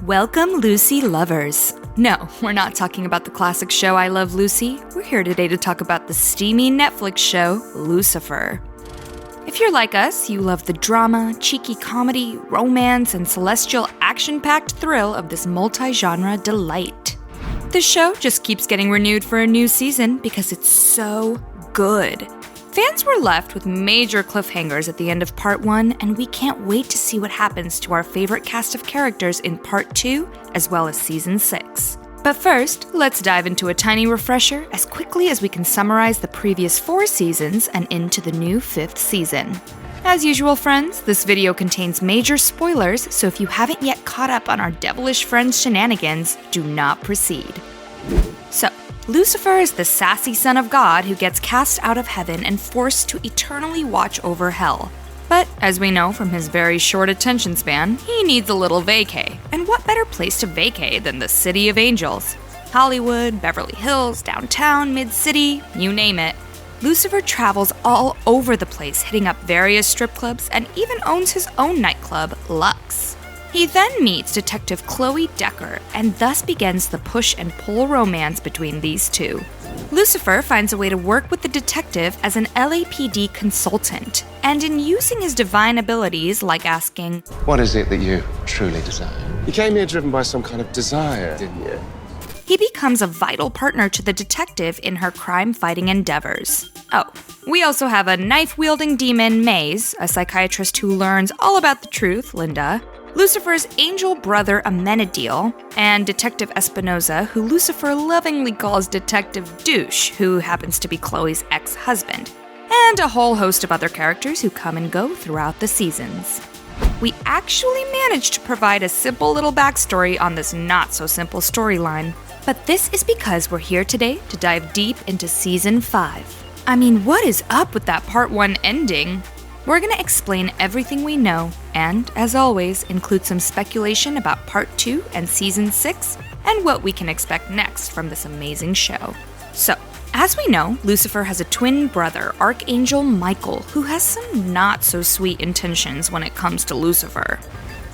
Welcome, Luci-lovers. No, we're not talking about the classic show I Love Lucy. We're here today to talk about the steamy Netflix show, Lucifer. If you're like us, you love the drama, cheeky comedy, romance, and celestial action-packed thrill of this multi-genre delight. The show just keeps getting renewed for a new season because it's so good. Fans were left with major cliffhangers at the end of Part 1, and we can't wait to see what happens to our favorite cast of characters in Part 2, as well as Season 6. But first, let's dive into a tiny refresher as quickly as we can summarize the previous 4 seasons and into the new 5th season. As usual, friends, this video contains major spoilers, so if you haven't yet caught up on our devilish friends' shenanigans, do not proceed. So, Lucifer is the sassy son of God who gets cast out of heaven and forced to eternally watch over hell. But, as we know from his very short attention span, he needs a little vacay. And what better place to vacay than the City of Angels? Hollywood, Beverly Hills, downtown, mid-city, you name it. Lucifer travels all over the place, hitting up various strip clubs and even owns his own nightclub, Lux. He then meets Detective Chloe Decker and thus begins the push and pull romance between these two. Lucifer finds a way to work with the detective as an LAPD consultant, and in using his divine abilities, like asking, "What is it that you truly desire?" You came here driven by some kind of desire, didn't you? He becomes a vital partner to the detective in her crime-fighting endeavors. Oh, we also have a knife-wielding demon, Maze, a psychiatrist who learns all about the truth, Linda, Lucifer's angel brother Amenadiel, and Detective Espinoza, who Lucifer lovingly calls Detective Douche, who happens to be Chloe's ex-husband, and a whole host of other characters who come and go throughout the seasons. We actually managed to provide a simple little backstory on this not-so-simple storyline, but this is because we're here today to dive deep into Season 5. I mean, what is up with that Part 1 ending? We're going to explain everything we know, and, as always, include some speculation about Part 2 and Season 6, and what we can expect next from this amazing show. So, as we know, Lucifer has a twin brother, Archangel Michael, who has some not-so-sweet intentions when it comes to Lucifer.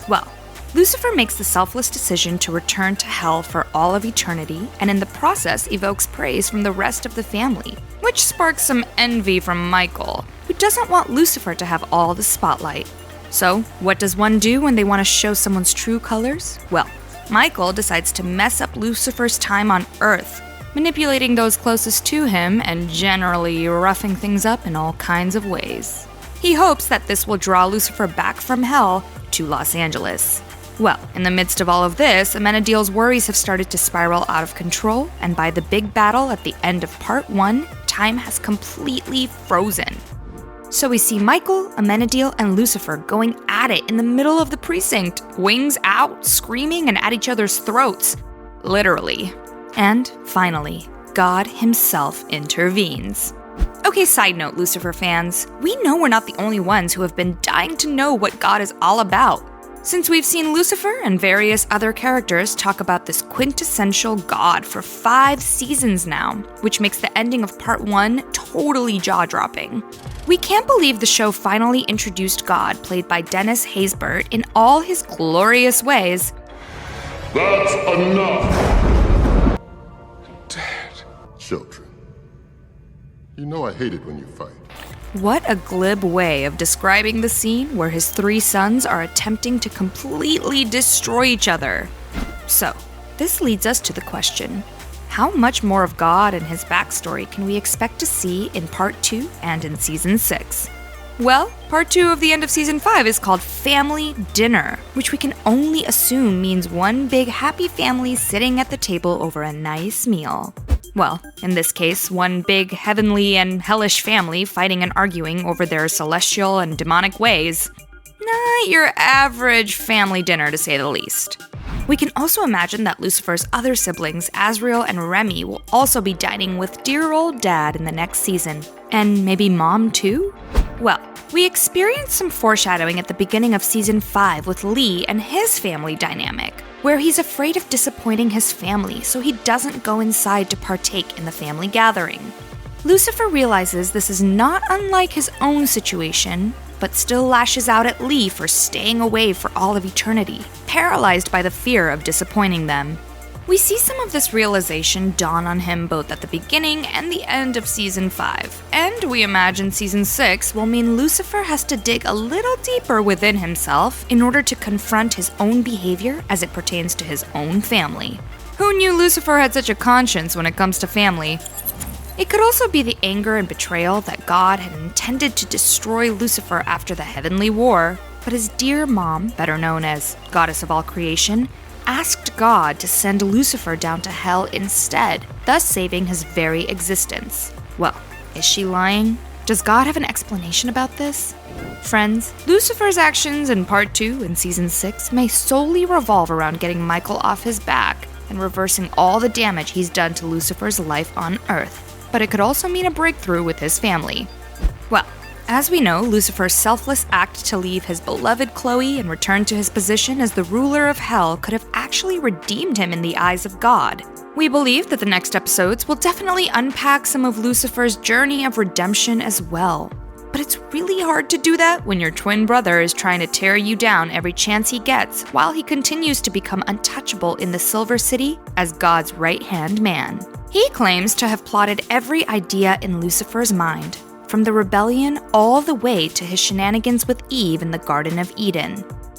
Well, Lucifer makes the selfless decision to return to hell for all of eternity, and in the process evokes praise from the rest of the family, which sparks some envy from Michael, who doesn't want Lucifer to have all the spotlight. So, what does one do when they want to show someone's true colors? Well, Michael decides to mess up Lucifer's time on Earth, manipulating those closest to him and generally roughing things up in all kinds of ways. He hopes that this will draw Lucifer back from hell to Los Angeles. Well, in the midst of all of this, Amenadiel's worries have started to spiral out of control, and by the big battle at the end of Part 1, time has completely frozen. So we see Michael, Amenadiel, and Lucifer going at it in the middle of the precinct, wings out, screaming and at each other's throats. Literally. And finally, God himself intervenes. Okay, side note, Lucifer fans, we know we're not the only ones who have been dying to know what God is all about. Since we've seen Lucifer and various other characters talk about this quintessential God for 5 seasons now, which makes the ending of Part 1 totally jaw-dropping. We can't believe the show finally introduced God, played by Dennis Haysbert, in all his glorious ways. That's enough! Dad. Children. You know I hate it when you fight. What a glib way of describing the scene where his 3 sons are attempting to completely destroy each other. So, this leads us to the question, how much more of God and his backstory can we expect to see in Part 2 and in Season 6? Well, Part 2 of the end of Season 5 is called Family Dinner, which we can only assume means one big happy family sitting at the table over a nice meal. Well, in this case, one big heavenly and hellish family fighting and arguing over their celestial and demonic ways. Not your average family dinner, to say the least. We can also imagine that Lucifer's other siblings, Azrael and Remy, will also be dining with dear old dad in the next season. And maybe mom too? Well, we experienced some foreshadowing at the beginning of Season 5 with Lee and his family dynamic, where he's afraid of disappointing his family, so he doesn't go inside to partake in the family gathering. Lucifer realizes this is not unlike his own situation, but still lashes out at Lee for staying away for all of eternity, paralyzed by the fear of disappointing them. We see some of this realization dawn on him both at the beginning and the end of Season 5, and we imagine Season 6 will mean Lucifer has to dig a little deeper within himself in order to confront his own behavior as it pertains to his own family. Who knew Lucifer had such a conscience when it comes to family? It could also be the anger and betrayal that God had intended to destroy Lucifer after the Heavenly War, but his dear mom, better known as Goddess of all creation, asked God to send Lucifer down to hell instead, thus saving his very existence. Well, is she lying? Does God have an explanation about this? Friends, Lucifer's actions in Part 2 in Season 6 may solely revolve around getting Michael off his back and reversing all the damage he's done to Lucifer's life on Earth. But it could also mean a breakthrough with his family. Well, as we know, Lucifer's selfless act to leave his beloved Chloe and return to his position as the ruler of hell could have actually redeemed him in the eyes of God. We believe that the next episodes will definitely unpack some of Lucifer's journey of redemption as well. But it's really hard to do that when your twin brother is trying to tear you down every chance he gets while he continues to become untouchable in the Silver City as God's right-hand man. He claims to have plotted every idea in Lucifer's mind, from the rebellion all the way to his shenanigans with Eve in the Garden of Eden.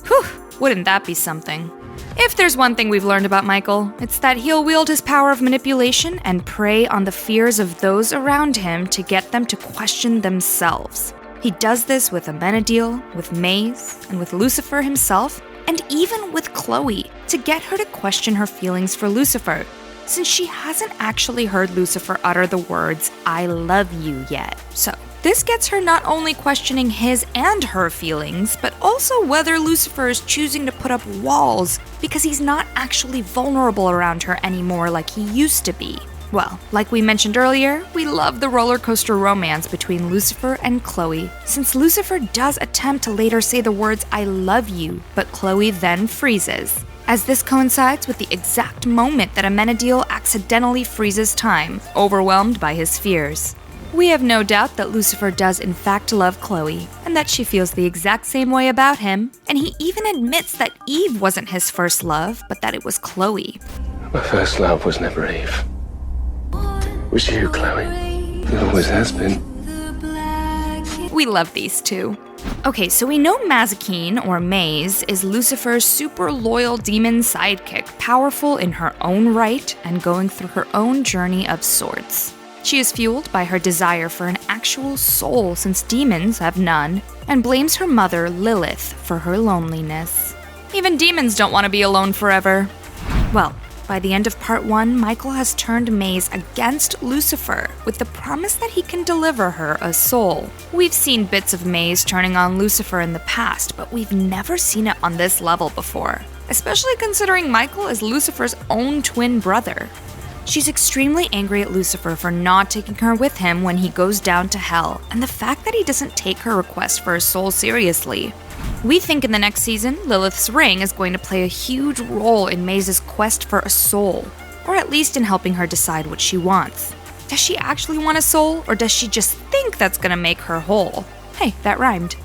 Whew, wouldn't that be something? If there's one thing we've learned about Michael, it's that he'll wield his power of manipulation and prey on the fears of those around him to get them to question themselves. He does this with Amenadiel, with Maze, and with Lucifer himself, and even with Chloe, to get her to question her feelings for Lucifer, since she hasn't actually heard Lucifer utter the words, "I love you" yet. So, this gets her not only questioning his and her feelings, but also whether Lucifer is choosing to put up walls because he's not actually vulnerable around her anymore like he used to be. Well, like we mentioned earlier, we love the roller coaster romance between Lucifer and Chloe, since Lucifer does attempt to later say the words "I love you," but Chloe then freezes, as this coincides with the exact moment that Amenadiel accidentally freezes time, overwhelmed by his fears. We have no doubt that Lucifer does in fact love Chloe, and that she feels the exact same way about him, and he even admits that Eve wasn't his first love, but that it was Chloe. My first love was never Eve. It was you, Chloe. It always has been. We love these two. Okay, so we know Mazikeen, or Maze, is Lucifer's super loyal demon sidekick, powerful in her own right and going through her own journey of sorts. She is fueled by her desire for an actual soul since demons have none, and blames her mother, Lilith, for her loneliness. Even demons don't want to be alone forever. Well, by the end of Part 1, Michael has turned Maze against Lucifer with the promise that he can deliver her a soul. We've seen bits of Maze turning on Lucifer in the past, but we've never seen it on this level before, especially considering Michael is Lucifer's own twin brother. She's extremely angry at Lucifer for not taking her with him when he goes down to hell, and the fact that he doesn't take her request for a soul seriously. We think in the next season, Lilith's ring is going to play a huge role in Maze's quest for a soul, or at least in helping her decide what she wants. Does she actually want a soul, or does she just think that's gonna make her whole? Hey, that rhymed.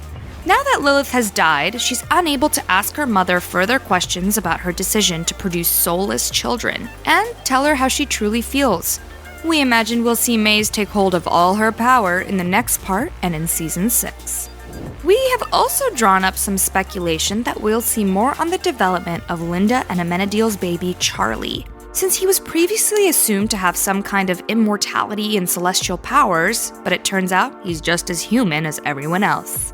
Now that Lilith has died, she's unable to ask her mother further questions about her decision to produce soulless children, and tell her how she truly feels. We imagine we'll see Maze take hold of all her power in the next part and in Season 6. We have also drawn up some speculation that we'll see more on the development of Linda and Amenadiel's baby, Charlie, since he was previously assumed to have some kind of immortality and celestial powers, but it turns out he's just as human as everyone else.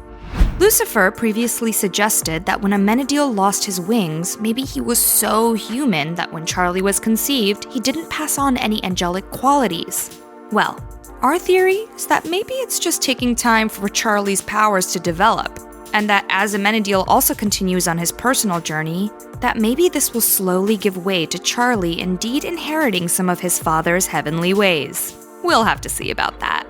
Lucifer previously suggested that when Amenadiel lost his wings, maybe he was so human that when Charlie was conceived, he didn't pass on any angelic qualities. Well, our theory is that maybe it's just taking time for Charlie's powers to develop, and that as Amenadiel also continues on his personal journey, that maybe this will slowly give way to Charlie indeed inheriting some of his father's heavenly ways. We'll have to see about that.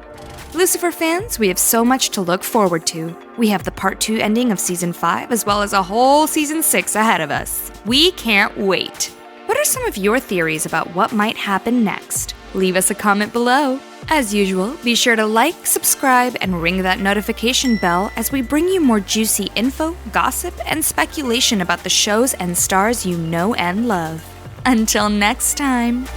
Lucifer fans, we have so much to look forward to. We have the Part 2 ending of Season 5 as well as a whole Season 6 ahead of us. We can't wait. What are some of your theories about what might happen next? Leave us a comment below. As usual, be sure to like, subscribe, and ring that notification bell as we bring you more juicy info, gossip, and speculation about the shows and stars you know and love. Until next time.